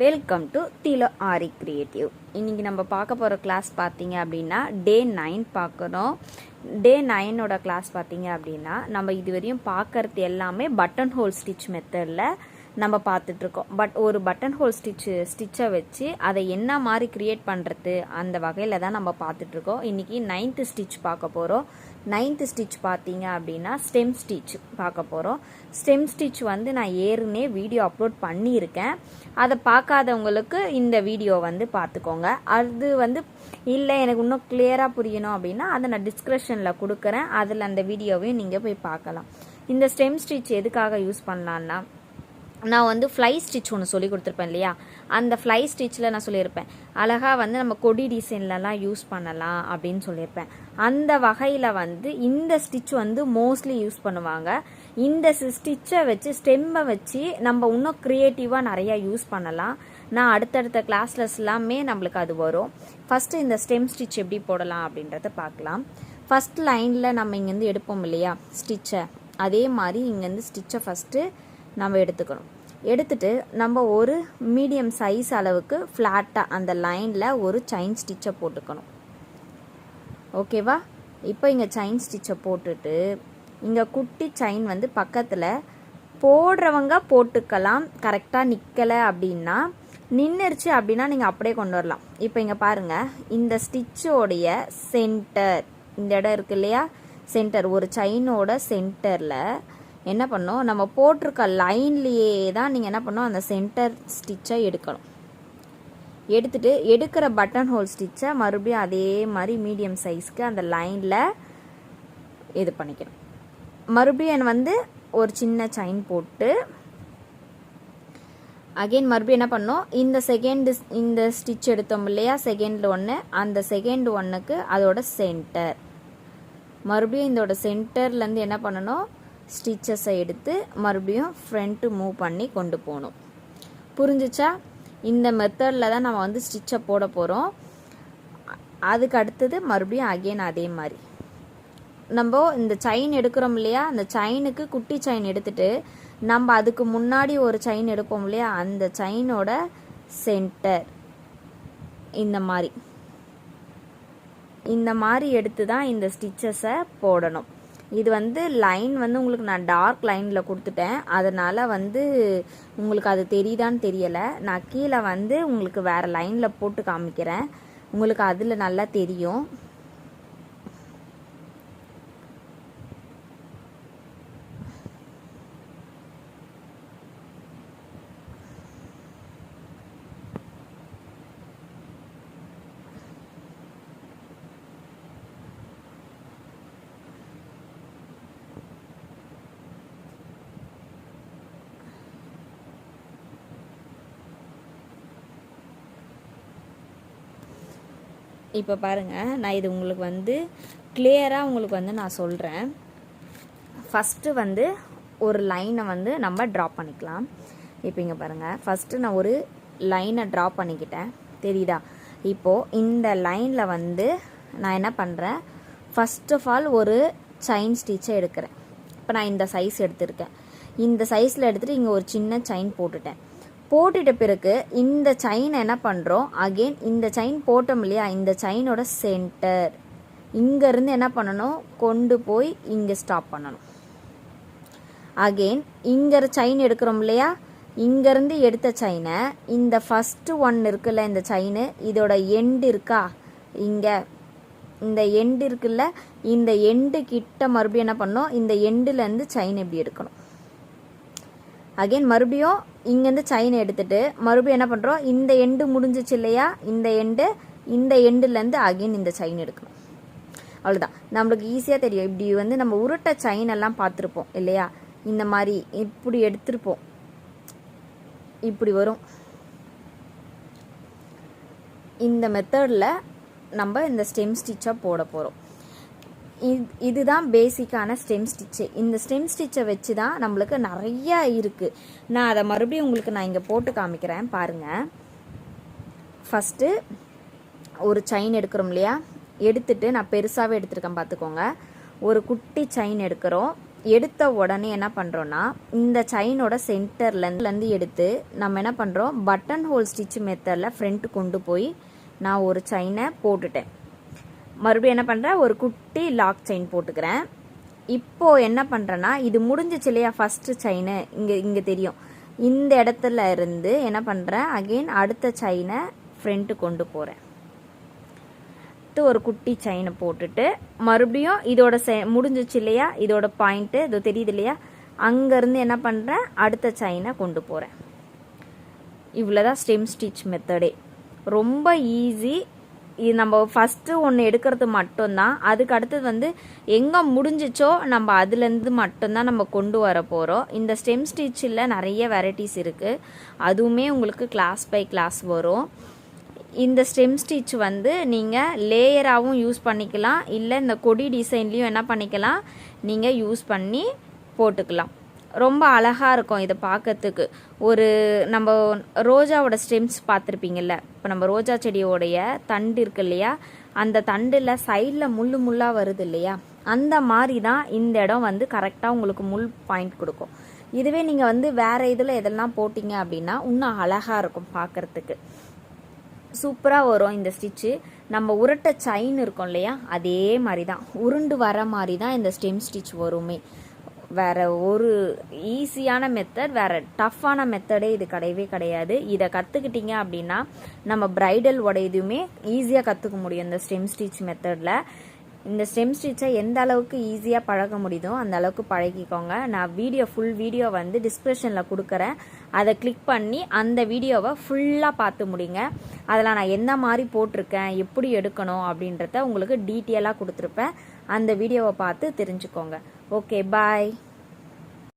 Welcome to திலோ aari creative. இன்றைக்கி நம்ம பார்க்க போகிற கிளாஸ் பார்த்தீங்க அப்படின்னா டே 9 பார்க்குறோம். டே 9ஓட கிளாஸ் பார்த்தீங்க அப்படின்னா நம்ம இதுவரையும் பார்க்கறது எல்லாமே பட்டன் ஹோல் ஸ்டிச் மெத்தடில் நம்ம பார்த்துட்ருக்கோம். பட் ஒரு பட்டன் ஹோல் ஸ்டிச்சை வச்சு அதை என்ன மாதிரி க்ரியேட் பண்ணுறது அந்த வகையில் தான் நம்ம பார்த்துட்ருக்கோம். இன்றைக்கி 9th ஸ்டிச் பார்க்க போகிறோம். 9th ஸ்டிச் பார்த்தீங்க அப்படின்னா ஸ்டெம் ஸ்டிச் பார்க்க போகிறோம். ஸ்டெம் ஸ்டிச் வந்து நான் ஏற்கனவே வீடியோ அப்லோட் பண்ணியிருக்கேன். அதை பார்க்காதவங்களுக்கு இந்த வீடியோ வந்து பார்த்துக்கோங்க. அது வந்து இல்லை எனக்கு இன்னும் கிளியராக புரியணும் அப்படின்னா அதை நான் டிஸ்கிரிப்ஷனில் கொடுக்குறேன். அதில் அந்த வீடியோவையும் நீங்கள் போய் பார்க்கலாம். இந்த ஸ்டெம் ஸ்டிச் எதுக்காக யூஸ் பண்ணலான்னா, நான் வந்து ஃப்ளை ஸ்டிச் ஒன்று சொல்லி கொடுத்துருப்பேன் இல்லையா, அந்த ஃப்ளை ஸ்டிச்சில் நான் சொல்லியிருப்பேன் அழகாக வந்து நம்ம கொடி டிசைன்லலாம் யூஸ் பண்ணலாம் அப்படின்னு சொல்லியிருப்பேன். அந்த வகையில் வந்து இந்த ஸ்டிச் வந்து மோஸ்ட்லி யூஸ் பண்ணுவாங்க. இந்த ஸ்டிச்சை வச்சு ஸ்டெம்மை வச்சு நம்ம இன்னும் க்ரியேட்டிவாக நிறையா யூஸ் பண்ணலாம். நான் அடுத்தடுத்த கிளாஸஸ் எல்லாமே நம்மளுக்கு அது வரும். ஃபஸ்ட்டு இந்த ஸ்டெம் ஸ்டிச் எப்படி போடலாம் அப்படின்றத பார்க்கலாம். ஃபஸ்ட் லைனில் நம்ம இங்கேருந்து எடுப்போம் இல்லையா ஸ்டிச்சை, அதே மாதிரி இங்கேருந்து ஸ்டிச்சை ஃபஸ்ட்டு நம்ம எடுத்துக்கணும். எடுத்துட்டு நம்ம ஒரு மீடியம் சைஸ் அளவுக்கு ஃப்ளாட்டாக அந்த லைனில் ஒரு செயின் ஸ்டிச்சை போட்டுக்கணும். ஓகேவா? இப்போ இங்கே செயின் ஸ்டிச்சை போட்டுட்டு இங்கே குட்டி செயின் வந்து பக்கத்தில் போடுறவங்க போட்டுக்கலாம். கரெக்டாக நிற்கலை அப்படின்னா, நின்றுருச்சு அப்படின்னா நீங்கள் அப்படியே கொண்டு வரலாம். இப்போ இங்கே பாருங்கள், இந்த ஸ்டிச்சோடைய சென்டர் இந்த இடம் இருக்கு இல்லையா, சென்டர் ஒரு செயினோட சென்டரில் என்ன பண்ணோம், நம்ம போட்டிருக்க லைன்லேயே தான் நீங்கள் என்ன பண்ணோம், அந்த சென்டர் ஸ்டிச்சை எடுக்கணும். எடுத்துட்டு எடுக்கிற பட்டன் ஹோல் ஸ்டிச்சை மறுபடியும் அதே மாதிரி மீடியம் சைஸ்க்கு அந்த லைனில் இது பண்ணிக்கணும். மறுபடியும் வந்து ஒரு சின்ன செயின் போட்டு அகெயின் மறுபடியும் என்ன பண்ணோம், இந்த ஸ்டிச் எடுத்தோம் இல்லையா செகண்ட் ஒன்று, அந்த செகண்ட் ஒன்றுக்கு அதோட சென்டர் மறுபடியும் இதோட சென்டர்லேருந்து என்ன பண்ணணும், ஸ்டிச்சஸை எடுத்து மறுபடியும் ஃப்ரண்ட்டு மூவ் பண்ணி கொண்டு போகணும். புரிஞ்சிச்சா? இந்த மெத்தடில் தான் நம்ம வந்து ஸ்டிச்சை போட போகிறோம். அதுக்கு அடுத்தது மறுபடியும் அகெயின் அதே மாதிரி நம்ம இந்த செயின் எடுக்கிறோம் இல்லையா, அந்த செயினுக்கு குட்டி செயின் எடுத்துட்டு நம்ம அதுக்கு முன்னாடி ஒரு செயின் எடுப்போம் இல்லையா, அந்த செயினோட சென்டர் இந்த மாதிரி எடுத்து தான் இந்த ஸ்டிச்சஸை போடணும். இது வந்து லைன் வந்து உங்களுக்கு நான் டார்க் லைனில் கொடுத்துட்டேன், அதனால் வந்து உங்களுக்கு அது தெரியுதான்னு தெரியலை. நான் கீழே வந்து உங்களுக்கு வேறு லைனில் போட்டு காமிக்கிறேன், உங்களுக்கு அதில் நல்லா தெரியும். இப்போ பாருங்கள், நான் இது உங்களுக்கு வந்து கிளியராக உங்களுக்கு வந்து நான் சொல்கிறேன். ஃபஸ்ட்டு வந்து ஒரு லைனை வந்து நம்ம ட்ரா பண்ணிக்கலாம். இப்போ இங்கே பாருங்கள், ஃபஸ்ட்டு நான் ஒரு லைனை ட்ரா பண்ணிக்கிட்டேன், தெரியுதா? இப்போது இந்த லைனில் வந்து நான் என்ன பண்ணுறேன், ஃபஸ்ட் ஆஃப் ஆல் ஒரு செயின் ஸ்டிச்சை எடுக்கிறேன். இப்போ நான் இந்த சைஸ் எடுத்திருக்கேன். இந்த சைஸில் எடுத்துகிட்டு இங்கே ஒரு சின்ன செயின் போட்டுட்ட பிறகு இந்த செயினை என்ன பண்ணுறோம், அகெயின் இந்த செயின் போட்டோம் இல்லையா, இந்த செயினோட சென்டர் இங்கேருந்து என்ன பண்ணணும், கொண்டு போய் இங்கே ஸ்டாப் பண்ணணும். அகெயின் இங்கே செயின் எடுக்கிறோம் இல்லையா, இங்கேருந்து எடுத்த செயினை இந்த ஃபஸ்ட்டு ஒன்று இருக்குல்ல, இந்த செயின் இதோட எண்டு இருக்கா, இங்கே இந்த எண்டு இருக்குல்ல, இந்த எண்டு கிட்ட மறுபடியும் என்ன பண்ணணும், இந்த எண்டுலேருந்து செயின் எப்படி எடுக்கணும். அகெயின் மறுபடியும் இங்கேருந்து செயின் எடுத்துட்டு மறுபடியும் என்ன பண்ணுறோம், இந்த எண்டு முடிஞ்சிச்சு இல்லையா, இந்த எண்டுலேருந்து அகெயின் இந்த செயின் எடுக்கணும். அவ்வளோதான், நம்மளுக்கு ஈஸியாக தெரியும். இப்படி வந்து நம்ம உருட்டை செயின் எல்லாம் பார்த்துருப்போம் இல்லையா, இந்த மாதிரி இப்படி எடுத்துருப்போம், இப்படி வரும். இந்த மெத்தடில் நம்ம இந்த ஸ்டெம் ஸ்டிச்சை போட போகிறோம். இதுதான் பேசிக்கான ஸ்டெம் ஸ்டிச்சு. இந்த ஸ்டெம் ஸ்டிச்சை வச்சு தான் நம்மளுக்கு நிறையா இருக்குது. நான் அதை மறுபடியும் உங்களுக்கு நான் இங்கே போட்டு காமிக்கிறேன் பாருங்கள். ஃபஸ்ட்டு ஒரு செயின் எடுக்கிறோம் இல்லையா, எடுத்துட்டு நான் பெருசாகவே எடுத்துருக்கேன் பார்த்துக்கோங்க. ஒரு குட்டி செயின் எடுக்கிறோம், எடுத்த உடனே என்ன பண்ணுறோன்னா இந்த செயினோட சென்டர்லேருந்து எடுத்து நம்ம என்ன பண்ணுறோம் பட்டன் ஹோல் ஸ்டிச் மெத்தடில் ஃப்ரண்ட் கொண்டு போய் நான் ஒரு செயினை போட்டுட்டேன். மறுபடியும் என்ன பண்ணுறேன் ஒரு குட்டி லாக் செயின் போட்டுக்கிறேன். இப்போது என்ன பண்ணுறேன்னா இது முடிஞ்சிச்சு இல்லையா ஃபஸ்ட்டு செயினு இங்கே தெரியும். இந்த இடத்துல இருந்து என்ன பண்ணுறேன் அகெயின் அடுத்த செயினை ஃப்ரண்ட்டு கொண்டு போகிறேன். ஒரு குட்டி செயினை போட்டுட்டு மறுபடியும் இதோட முடிஞ்சிச்சு இல்லையா இதோட பாயிண்ட்டு இது தெரியுது இல்லையா அங்கேருந்து என்ன பண்ணுறேன் அடுத்த செயினை கொண்டு போகிறேன். இவ்வளோதான் ஸ்டெம் ஸ்டிச் மெத்தடே. ரொம்ப ஈஸி. இது நம்ம ஃபஸ்ட்டு ஒன்று எடுக்கிறது மட்டும்தான். அதுக்கு அடுத்தது வந்து எங்கே முடிஞ்சிச்சோ நம்ம அதுலேருந்து மட்டும்தான் நம்ம கொண்டு வர போகிறோம். இந்த ஸ்டெம் ஸ்டிச்சில் நிறைய வெரைட்டிஸ் இருக்குது. அதுவுமே உங்களுக்கு கிளாஸ் பை கிளாஸ் வரும். இந்த ஸ்டெம் ஸ்டிச் வந்து நீங்கள் லேயராகவும் யூஸ் பண்ணிக்கலாம், இல்லை இந்த கொடி டிசைன்லேயும் என்ன பண்ணிக்கலாம் நீங்கள் யூஸ் பண்ணி போட்டுக்கலாம். ரொம்ப அழகாக இருக்கும் இதை பார்க்கறதுக்கு. ஒரு நம்ம ரோஜாவோட ஸ்டெம்ஸ் பார்த்துருப்பீங்கள்ல, இப்போ நம்ம ரோஜா செடியோடைய தண்டு இருக்கு இல்லையா அந்த தண்டில் சைடில் முள்ளாக வருது இல்லையா அந்த மாதிரி தான் இந்த இடம் வந்து கரெக்டாக உங்களுக்கு முள் பாயிண்ட் கொடுக்கும். இதுவே நீங்கள் வந்து வேறு இதில் எதெல்லாம் போட்டிங்க அப்படின்னா இன்னும் அழகாக இருக்கும் பார்க்குறதுக்கு. சூப்பராக வரும் இந்த ஸ்டிச்சு. நம்ம உருட்ட செயின் இருக்கும் இல்லையா அதே மாதிரி தான் உருண்டு வர மாதிரி தான் இந்த ஸ்டெம் ஸ்டிச் வருமே. வேறு ஒரு ஈஸியான மெத்தட், வேறு டஃப்பான மெத்தடே இது கிடையவே கிடையாது. இதை கற்றுக்கிட்டிங்க அப்படின்னா நம்ம ப்ரைடல் இதுவுமே ஈஸியாக கற்றுக்க முடியும் இந்த ஸ்டெம் ஸ்டிச் மெத்தடில். இந்த ஸ்டெம் ஸ்டிச்சை எந்த அளவுக்கு ஈஸியாக பழக முடியுதோ அந்த அளவுக்கு பழகிக்கோங்க. நான் ஃபுல் வீடியோ வந்து டிஸ்கிரிப்ஷனில் கொடுக்குறேன். அதை கிளிக் பண்ணி அந்த வீடியோவை ஃபுல்லாக பார்த்து முடிங்க. அதில் நான் எந்த மாதிரி போட்டிருக்கேன் எப்படி எடுக்கணும் அப்படின்றத உங்களுக்கு டீட்டெயிலாக கொடுத்துருப்பேன். அந்த வீடியோவை பார்த்து தெரிஞ்சுக்கோங்க. ஓகே, பாய்.